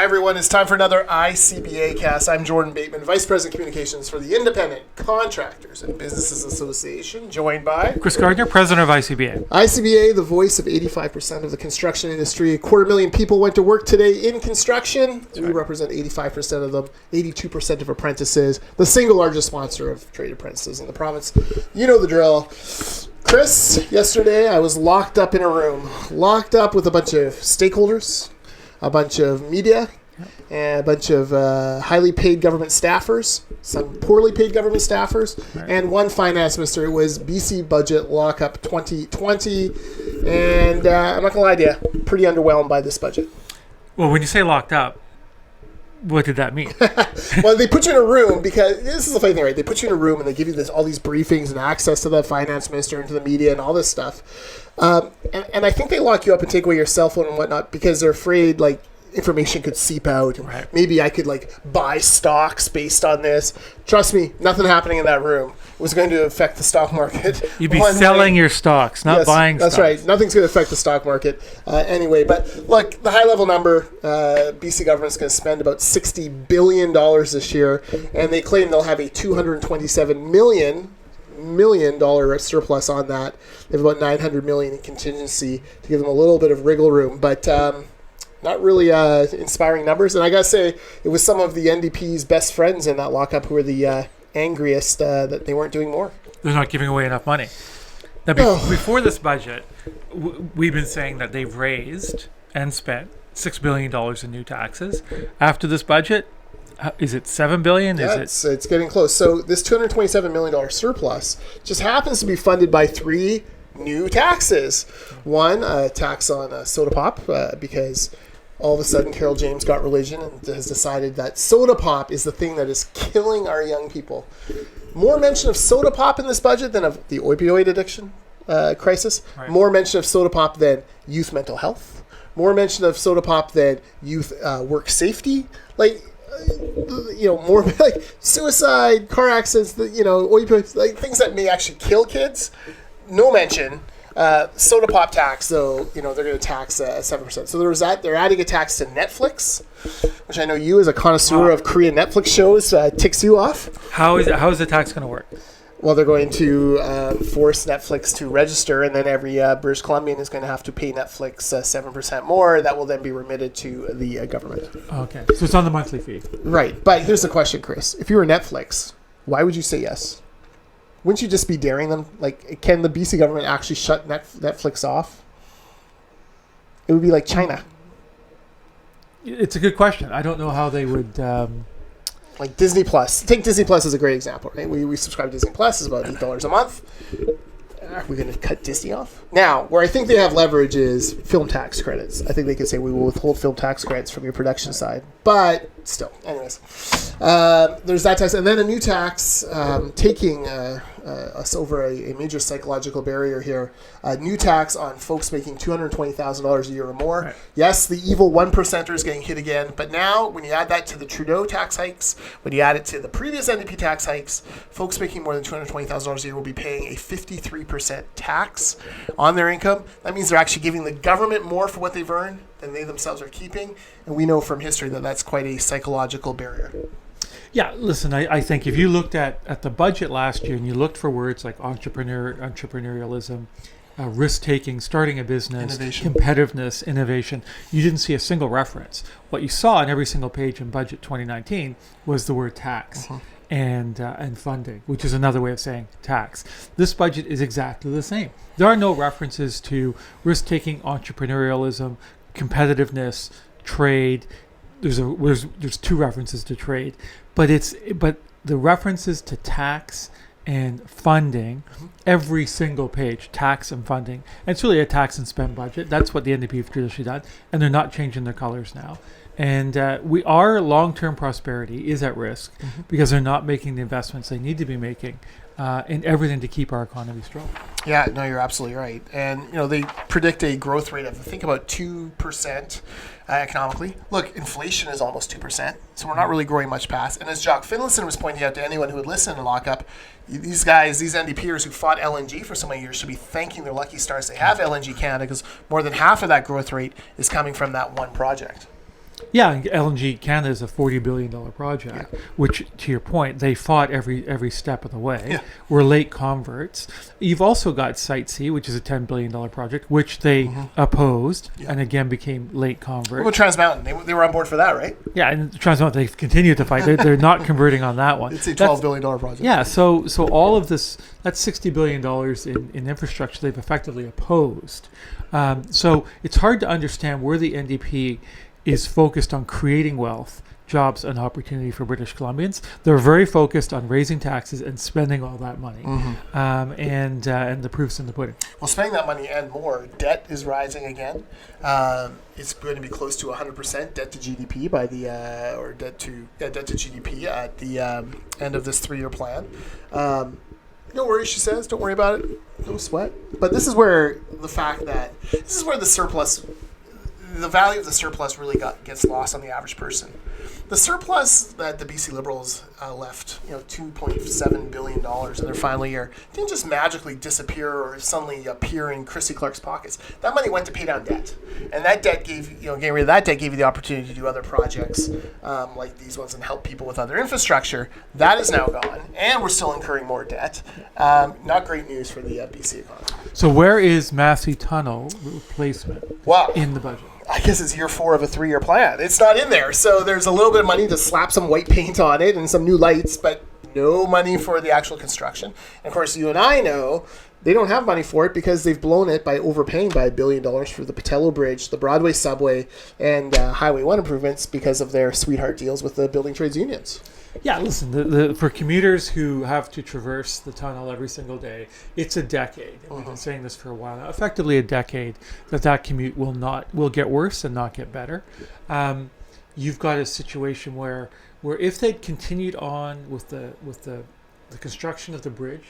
Hi, everyone. It's time for another ICBA cast. I'm Jordan Bateman, Vice President Communications for the Independent Contractors and Businesses Association, joined by Chris Gardner, President of ICBA. ICBA, the voice of 85% of the construction industry. 250,000 people went to work today in construction. We represent 85% of them, 82% of apprentices, the single largest sponsor of trade apprentices in the province. You know the drill. Chris, yesterday I was locked up in a room, locked up with a bunch of stakeholders, a bunch of media, and a bunch of highly paid government staffers, some poorly paid government staffers, and one finance minister. It was BC Budget Lockup 2020, and I'm not going to lie to you, pretty underwhelmed by this budget. Well, when you say locked up, what did that mean? Well, they put you in a room because this is the funny thing, right? They put you in a room and they give you all these briefings and access to the finance minister and to the media and all this stuff. And I think they lock you up and take away your cell phone and whatnot because they're afraid, information could seep out. Right. Maybe I could, buy stocks based on this. Trust me, nothing happening in that room was going to affect the stock market. You'd be selling your stocks, not buying stocks. That's right. Nothing's going to affect the stock market anyway. But look, the high-level number, BC government's going to spend about $60 billion this year, and they claim they'll have a $227 million surplus on that. They have about $900 million in contingency to give them a little bit of wriggle room. But not really inspiring numbers. And I got to say, it was some of the NDP's best friends in that lockup who were the angriest that they weren't doing more. They're not giving away enough money. Now, before this budget, we've been saying that they've raised and spent $6 billion in new taxes. After this budget, is it $7 billion? Yeah, it's getting close. So this $227 million surplus just happens to be funded by three new taxes. One, a tax on soda pop, because all of a sudden Carol James got religion and has decided that soda pop is the thing that is killing our young people. More mention of soda pop in this budget than of the opioid addiction crisis. Right. More mention of soda pop than youth mental health. More mention of soda pop than youth work safety. More suicide, car accidents, opioids, things that may actually kill kids. No mention. Soda pop tax, though, they're going to tax 7%. So there's that. They're adding a tax to Netflix, which I know you, as a connoisseur of Korean Netflix shows, ticks you off. How is the tax going to work? Well, they're going to force Netflix to register, and then every British Columbian is going to have to pay Netflix 7% more. That will then be remitted to the government. Okay. So it's on the monthly fee. Right. But here's the question, Chris. If you were Netflix, why would you say yes? Wouldn't you just be daring them? Can the BC government actually shut Netflix off? It would be like China. It's a good question. I don't know how they would... Like Disney Plus. Take Disney Plus as a great example, right? We subscribe to Disney Plus. It's about $8 a month. Are we going to cut Disney off? Now, where I think they have leverage is film tax credits. I think they could say we will withhold film tax credits from your production side. But still, anyways. There's that tax. And then a new tax taking us over a major psychological barrier here. A new tax on folks making $220,000 a year or more. Right. Yes, the evil 1%er is getting hit again. But now, when you add that to the Trudeau tax hikes, when you add it to the previous NDP tax hikes, folks making more than $220,000 a year will be paying a 53% tax on their income. That means they're actually giving the government more for what they've earned than they themselves are keeping. And we know from history that that's quite a psychological barrier. Yeah, listen, I think if you looked at the budget last year and you looked for words like entrepreneurialism, risk-taking, starting a business, competitiveness, innovation, you didn't see a single reference. What you saw on every single page in Budget 2019 was the word tax. And funding, which is another way of saying tax. This budget is exactly the same. There are no references to risk-taking, entrepreneurialism, competitiveness, trade. There's two references to trade, but the references to tax and funding, every single page, tax and funding. And it's really a tax and spend budget. That's what the NDP have traditionally done, and they're not changing their colors now. And our long-term prosperity is at risk because they're not making the investments they need to be making in everything to keep our economy strong. Yeah, no, you're absolutely right. And, they predict a growth rate of, I think, about 2% economically. Look, inflation is almost 2%, so we're not really growing much past. And as Jock Finlayson was pointing out to anyone who would listen and lock up, these guys, these NDPers who fought LNG for so many years should be thanking their lucky stars they have LNG Canada, because more than half of that growth rate is coming from that one project. Yeah, and LNG Canada is a $40 billion project, which, to your point, they fought every step of the way. Yeah. We're late converts. You've also got Site C, which is a $10 billion project, which they opposed and again became late converts. Well, Trans Mountain, they were on board for that, right? Yeah, and Trans Mountain, they've continued to fight. They're not converting on that one. It's a $12 billion project. Yeah, so all of this, that's $60 billion in infrastructure they've effectively opposed. So it's hard to understand where the NDP is focused on creating wealth, jobs, and opportunity for British Columbians. They're very focused on raising taxes and spending all that money. And the proof's in the pudding. Well, spending that money and more, debt is rising again. It's going to be close to 100% debt to GDP by the debt to GDP at the end of this 3-year plan. No worries, she says. Don't worry about it. No sweat. But this is where the surplus, the value of the surplus really gets lost on the average person. The surplus that the BC Liberals left, $2.7 billion in their final year, didn't just magically disappear or suddenly appear in Christy Clark's pockets. That money went to pay down debt, and that debt getting rid of that debt gave you the opportunity to do other projects like these ones and help people with other infrastructure. That is now gone, and we're still incurring more debt. Not great news for the BC economy. So where is Massey Tunnel replacement in the budget? I guess it's year 4 of a 3-year plan. It's not in there. So there's a little bit of money to slap some white paint on it and some new lights, but no money for the actual construction. And of course, you and I know they don't have money for it because they've blown it by overpaying by $1 billion for the Patello Bridge, the Broadway subway, and Highway 1 improvements because of their sweetheart deals with the building trades unions. Yeah, listen, for commuters who have to traverse the tunnel every single day, it's a decade. And we've been saying this for a while now. Effectively a decade that commute will get worse and not get better. You've got a situation where if they'd continued on with the construction of the bridge,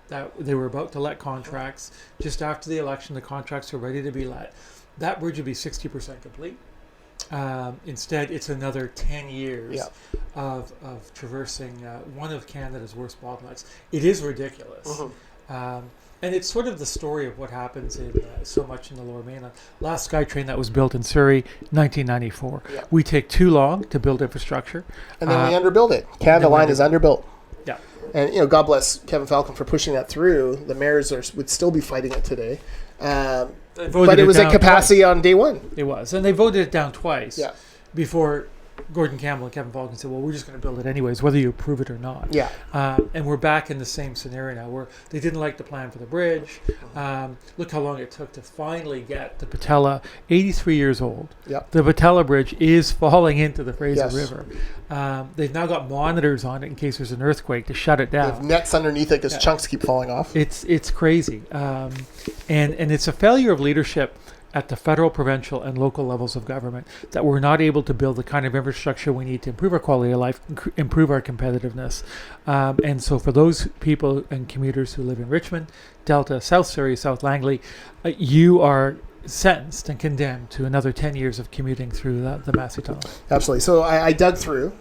that they were about to let contracts, just after the election, the contracts were ready to be let, that bridge would be 60% complete. Instead, it's another 10 years of traversing one of Canada's worst bottlenecks. It is ridiculous. And it's sort of the story of what happens in so much in the Lower Mainland. Last SkyTrain that was built in Surrey, 1994. We take too long to build infrastructure. And then we underbuild it. Canada Line is underbuilt. Yeah. And God bless Kevin Falcon for pushing that through. The mayors would still be fighting it today. But it was at capacity twice. On day one. It was. And they voted it down twice before Gordon Campbell and Kevin Falcon said, well, we're just going to build it anyways, whether you approve it or not. And we're back in the same scenario now where they didn't like the plan for the bridge. Look how long it took to finally get the Patella, 83 years old. The Patella Bridge is falling into the Fraser River. They've now got monitors on it in case there's an earthquake to shut it down. They have nets underneath it because chunks keep falling off. It's crazy. And it's a failure of leadership at the federal, provincial, and local levels of government that we're not able to build the kind of infrastructure we need to improve our quality of life, improve our competitiveness. And so for those people and commuters who live in Richmond, Delta, South Surrey, South Langley, you are sentenced and condemned to another 10 years of commuting through the Massey Tunnel. Absolutely. So I dug through.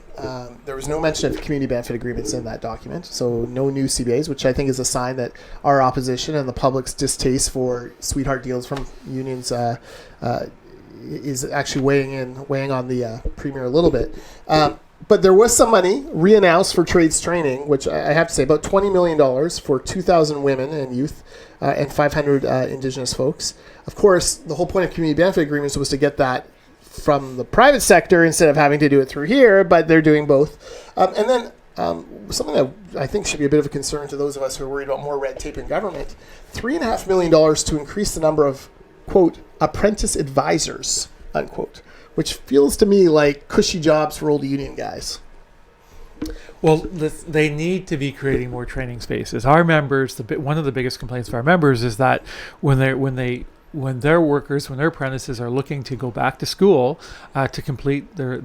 There was no mention of community benefit agreements in that document, so no new CBAs, which I think is a sign that our opposition and the public's distaste for sweetheart deals from unions is actually weighing on the Premier a little bit. But there was some money re-announced for trades training, which I have to say, about $20 million for 2,000 women and youth and 500 Indigenous folks. Of course, the whole point of community benefit agreements was to get that from the private sector instead of having to do it through here, but they're doing both. And then something that I think should be a bit of a concern to those of us who are worried about more red tape in government, $3.5 million to increase the number of, quote, apprentice advisors, unquote, which feels to me like cushy jobs for old union guys. Well, they need to be creating more training spaces. Our members, one of the biggest complaints of our members is that when their workers, when their apprentices are looking to go back to school to complete their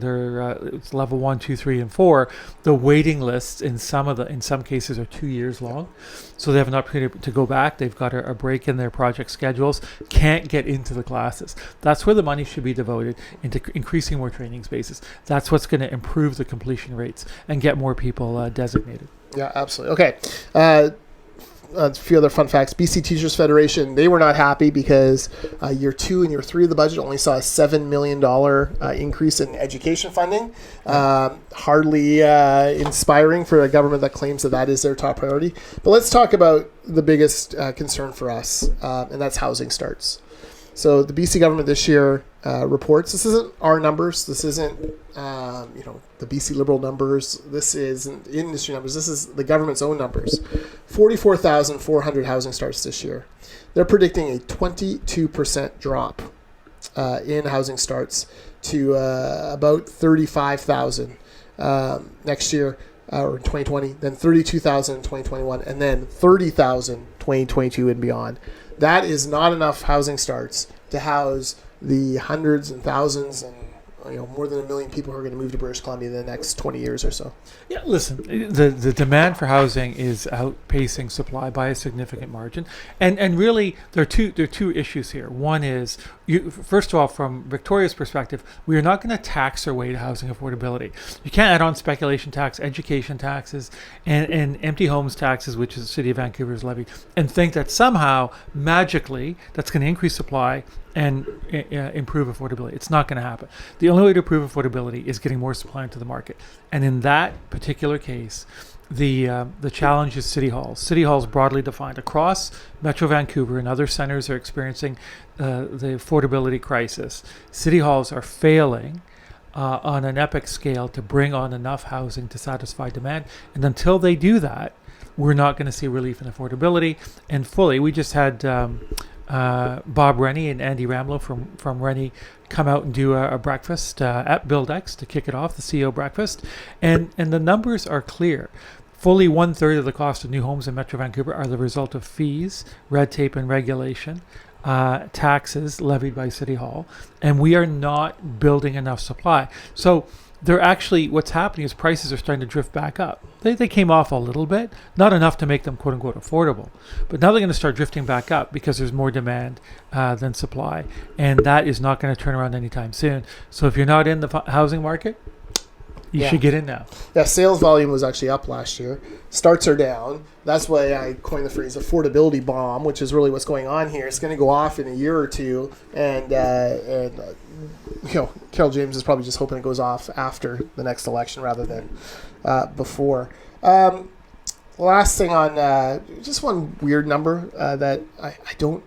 level 1, 2, 3, and 4, the waiting lists in some cases are 2 years long. So they have an opportunity to go back. They've got a break in their project schedules, can't get into the classes. That's where the money should be devoted, into increasing more training spaces. That's what's going to improve the completion rates and get more people designated. Yeah, absolutely. Okay. a few other fun facts. BC Teachers Federation, they were not happy because year 2 and year 3 of the budget only saw a $7 million increase in education funding. Hardly inspiring for a government that claims that is their top priority. But let's talk about the biggest concern for us, and that's housing starts. So the BC government this year reports, this isn't our numbers, this isn't the BC Liberal numbers, this isn't industry numbers, this is the government's own numbers. 44,400 housing starts this year. They're predicting a 22% drop in housing starts to about 35,000 next year, or in 2020, then 32,000 in 2021, and then 30,000 2022 and beyond. That is not enough housing starts to house the hundreds and thousands and more than 1 million people who are going to move to British Columbia in the next 20 years or so. Yeah, listen, the demand for housing is outpacing supply by a significant margin, and really there are two issues here. One is, first of all, from Victoria's perspective, we are not going to tax our way to housing affordability. You can't add on speculation tax, education taxes, and empty homes taxes, which is the City of Vancouver's levy, and think that somehow magically that's going to increase supply and improve affordability. It's not going to happen. The only way to improve affordability is getting more supply into the market. And in that particular case, the challenge is city halls. City halls, broadly defined across Metro Vancouver and other centers, are experiencing the affordability crisis. City halls are failing on an epic scale to bring on enough housing to satisfy demand. And until they do that, we're not going to see relief in affordability. And fully, we just had Bob Rennie and Andy Ramlow from Rennie come out and do a breakfast at Buildex to kick it off, the CEO breakfast, and the numbers are clear. Fully 1/3 of the cost of new homes in Metro Vancouver are the result of fees, red tape and regulation, taxes levied by City Hall, and we are not building enough supply. So they're actually, what's happening is prices are starting to drift back up. They came off a little bit, not enough to make them quote unquote affordable, but now they're going to start drifting back up because there's more demand than supply, and that is not going to turn around anytime soon. So if you're not in the housing market, you should get in now. Yeah, sales volume was actually up last year. Starts are down. That's why I coined the phrase affordability bomb, which is really what's going on here. It's going to go off in a year or two, and Carol James is probably just hoping it goes off after the next election rather than before. Last thing on just one weird number that I don't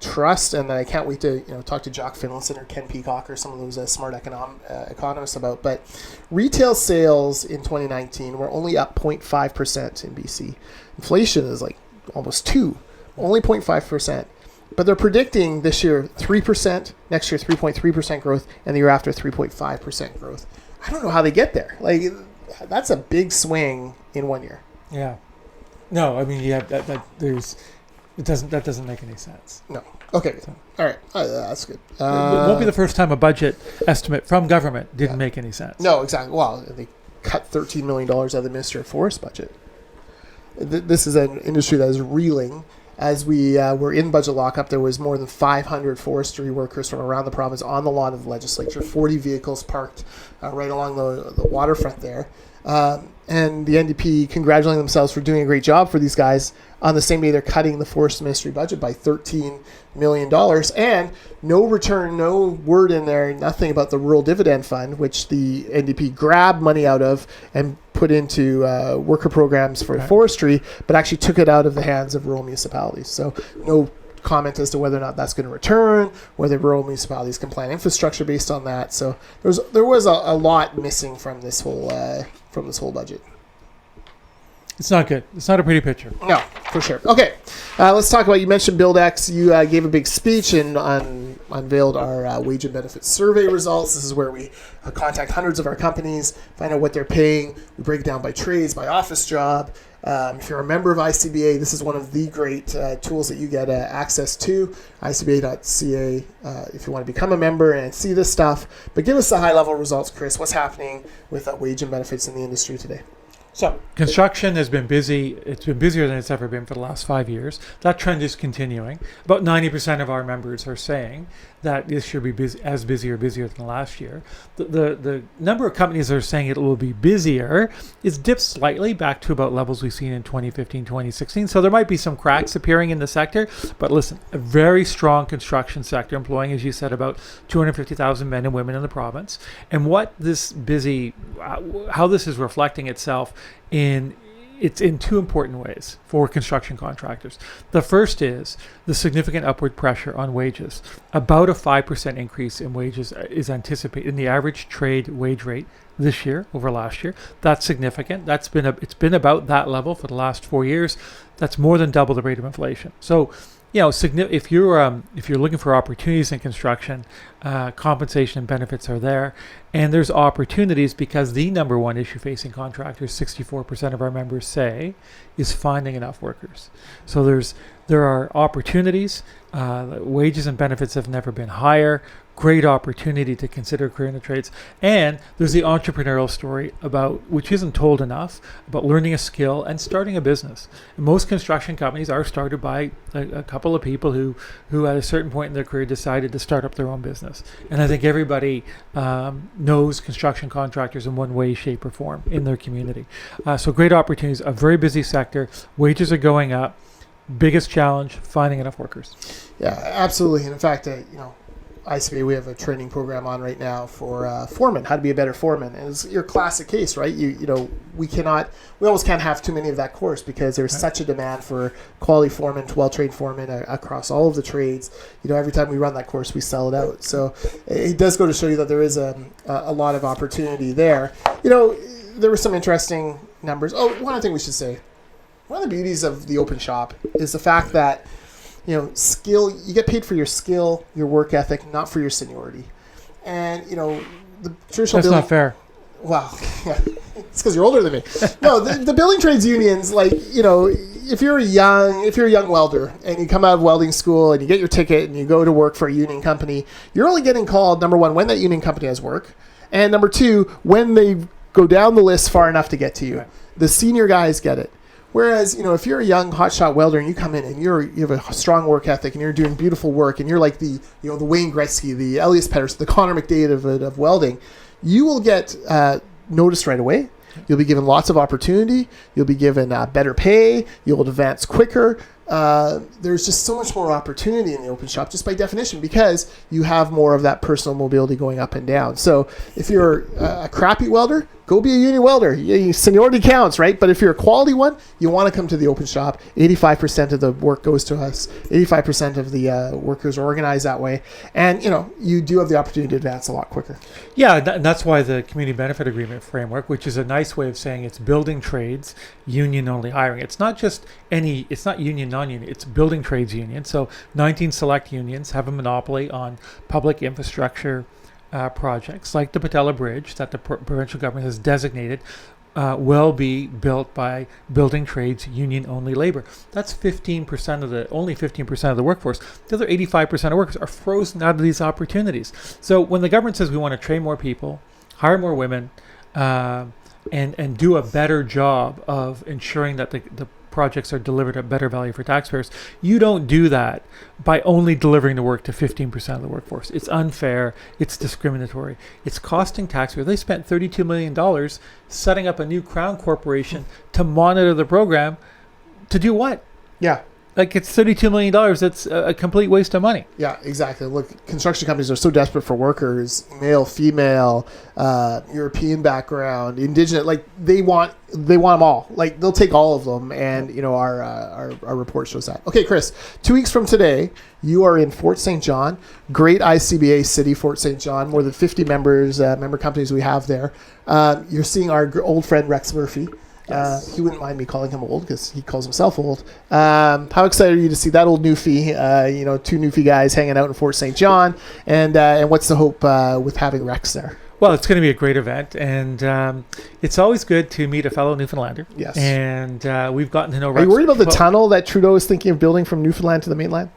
trust, and I can't wait to talk to Jock Finlayson or Ken Peacock or some of those smart economists about. But retail sales in 2019 were only up 0.5% in BC. Inflation is like almost 2%, only 0.5%. But they're predicting this year 3%, next year 3.3% growth, and the year after 3.5% growth. I don't know how they get there. Like, that's a big swing in 1 year. Yeah. No, I mean, that doesn't make any sense. No. Okay. So, all right. That's good. It won't be the first time a budget estimate from government didn't make any sense. No, exactly. Well, they cut $13 million out of the Ministry of Forest budget. This is an industry that is reeling. As we were in budget lockup, there was more than 500 forestry workers from around the province on the lawn of the legislature, 40 vehicles parked right along the waterfront there. And the NDP congratulating themselves for doing a great job for these guys. On the same day, they're cutting the Forest Ministry budget by $13 million. And no return, no word in there, nothing about the Rural Dividend Fund, which the NDP grabbed money out of and put into worker programs for forestry, but actually took it out of the hands of rural municipalities. So no comment as to whether or not that's going to return, whether rural municipalities can plan infrastructure based on that. So there was a lot missing from this whole budget. It's not good. It's not a pretty picture. No, for sure. Okay, let's talk about, you mentioned BuildX. You gave a big speech and unveiled our wage and benefits survey results. This is where we contact hundreds of our companies, find out what they're paying. We break it down by trades, by office job. If you're a member of ICBA, this is one of the great tools that you get access to, icba.ca, if you want to become a member and see this stuff. But give us the high-level results, Chris. What's happening with wage and benefits in the industry today? So construction has been busy. It's been busier than it's ever been for the last 5 years. That trend is continuing. About 90% of our members are saying that this should be busy or busier than last year. The number of companies that are saying it will be busier is dipped slightly back to about levels we've seen in 2015, 2016. So there might be some cracks appearing in the sector. But listen, a very strong construction sector employing, as you said, about 250,000 men and women in the province. And what this how this is reflecting itself in two important ways for construction contractors. The first is the significant upward pressure on wages. About a 5% increase in wages is anticipated in the average trade wage rate this year over last year. That's significant. It's been about that level for the last 4 years. That's more than double the rate of inflation. So, if you're looking for opportunities in construction, compensation and benefits are there, and there's opportunities because the number one issue facing contractors, 64% of our members say, is finding enough workers. So there are opportunities. Wages and benefits have never been higher. Great opportunity to consider career in the trades. And there's the entrepreneurial story which isn't told enough, about learning a skill and starting a business. And most construction companies are started by a couple of people who at a certain point in their career decided to start up their own business. And I think everybody knows construction contractors in one way, shape, or form in their community. So great opportunities, a very busy sector. Wages are going up. Biggest challenge, finding enough workers. Yeah, absolutely. And in fact, ICBA, we have a training program on right now for foremen, how to be a better foreman. And it's your classic case, right? We almost can't have too many of that course because there's such a demand for quality foremen, well-trained foremen across all of the trades. Every time we run that course, we sell it out. So it does go to show you that there is a lot of opportunity there. There were some interesting numbers. Oh, one other thing we should say. One of the beauties of the open shop is the fact that skill, you get paid for your skill, your work ethic, not for your seniority. And, the traditional That's not fair. Well, yeah, it's because you're older than me. No, the building trades unions, if you're a young welder and you come out of welding school and you get your ticket and you go to work for a union company, you're only getting called, number one, when that union company has work, and number two, when they go down the list far enough to get to you. Right. The senior guys get it. Whereas, if you're a young hotshot welder and you come in and you have a strong work ethic and you're doing beautiful work and you're like the Wayne Gretzky, the Elias Pettersson, the Connor McDavid of welding, you will get noticed right away. You'll be given lots of opportunity. You'll be given better pay. You'll advance quicker. There's just so much more opportunity in the open shop just by definition because you have more of that personal mobility going up and down. So if you're a crappy welder, go be a union welder. Seniority counts, right? But if you're a quality one, you want to come to the open shop. 85% of the work goes to us. 85% of the workers are organized that way. And, you do have the opportunity to advance a lot quicker. Yeah, that's why the Community Benefit Agreement framework, which is a nice way of saying it's building trades, union-only hiring. It's not union, non-union. It's building trades union. So 19 select unions have a monopoly on public infrastructure projects like the Patella Bridge that the provincial government has designated will be built by building trades union-only labor. That's only 15% of the workforce. The other 85% of workers are frozen out of these opportunities. So when the government says we want to train more people, hire more women, and do a better job of ensuring that the projects are delivered at better value for taxpayers, you don't do that by only delivering the work to 15% of the workforce. It's unfair. It's discriminatory. It's costing taxpayers. They spent $32 million setting up a new Crown Corporation to monitor the program. To do what? Yeah. It's $32 million. That's a complete waste of money. Yeah, exactly. Look, construction companies are so desperate for workers, male, female, European background, Indigenous. They want them all. They'll take all of them. And, our report shows that. Okay, Chris, 2 weeks from today, you are in Fort St. John. Great ICBA city, Fort St. John. More than 50 member companies we have there. You're seeing our old friend Rex Murphy. Yes. He wouldn't mind me calling him old because he calls himself old. How excited are you to see that old Newfie, two Newfie guys hanging out in Fort St. John? And what's the hope with having Rex there? Well, it's going to be a great event, and it's always good to meet a fellow Newfoundlander. Yes. And we've gotten to know Rex. Are you worried about the tunnel that Trudeau is thinking of building from Newfoundland to the mainland?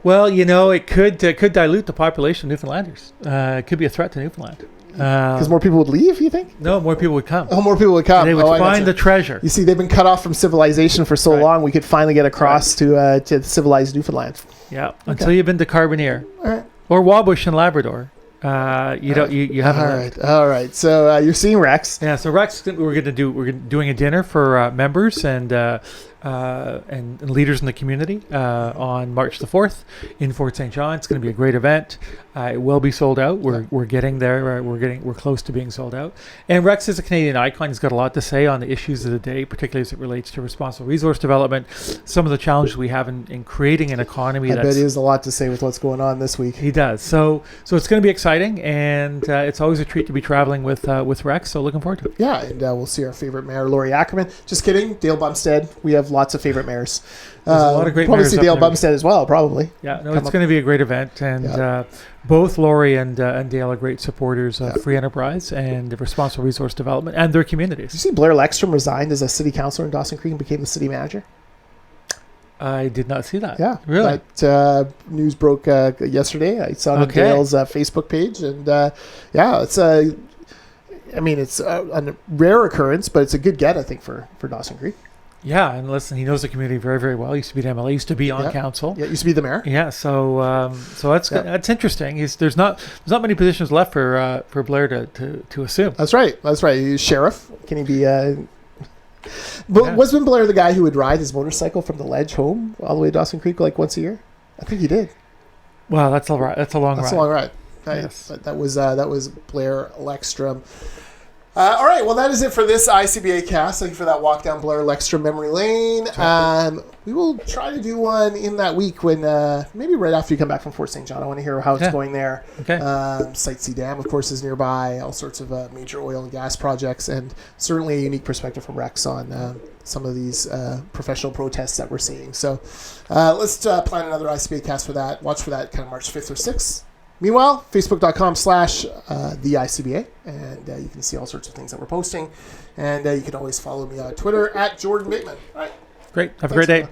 Well, it could dilute the population of Newfoundlanders. It could be a threat to Newfoundland. Because more people would leave, you think? No, more people would come. Oh, more people would come. They would find the treasure. You see, they've been cut off from civilization for so long. We could finally get across to civilized Newfoundland. Yeah, until you've been to Carbonear. All right. Or Wabush in Labrador. You haven't. All right. So you're seeing Rex. Yeah. So Rex, we're doing a dinner for members and leaders in the community on March the 4th in Fort St. John. It's going to be a great event. It will be sold out. We're getting there. We're close to being sold out. And Rex is a Canadian icon. He's got a lot to say on the issues of the day, particularly as it relates to responsible resource development. Some of the challenges we have in creating an economy. I bet he has a lot to say with what's going on this week. He does. So it's going to be exciting, and it's always a treat to be traveling with Rex. So looking forward to it. Yeah, and we'll see our favorite mayor, Laurie Ackerman. Just kidding, Dale Bumstead. We have lots of favorite mayors. There's a lot of great probably mayors see Dale Bumstead as well, probably. Yeah, no, it's going to be a great event, and both Laurie and Dale are great supporters of free enterprise and responsible resource development and their communities. Did you see Blair Lekstrom resigned as a city councillor in Dawson Creek and became the city manager? I did not see that. Yeah, really. That news broke yesterday. I saw it on Dale's Facebook page, and it's it's a rare occurrence, but it's a good get, I think, for Dawson Creek. Yeah, and listen, he knows the community very, very well. He used to be at MLA, used to be on council. Yeah, used to be the mayor. Yeah, so that's interesting. There's not many positions left for Blair to assume. That's right. He's sheriff. Can he be? But wasn't Blair the guy who would ride his motorcycle from the ledge home all the way to Dawson Creek like once a year? I think he did. Wow, that's a long ride. That's a long ride. Yes. But that was Blair Lekstrom. All right, well, that is it for this ICBA cast. Thank you for that walk down Blair Lekstrom memory lane. We will try to do one in that week when maybe right after you come back from Fort St. John. I want to hear how it's going there. Okay. Site C Dam, of course, is nearby. All sorts of major oil and gas projects, and certainly a unique perspective from Rex on some of these professional protests that we're seeing. So let's plan another ICBA cast for that. Watch for that kind of March 5th or 6th. Meanwhile, facebook.com/the ICBA, and you can see all sorts of things that we're posting. And you can always follow me on Twitter @Jordan Bateman. All right. Great. Have a great day.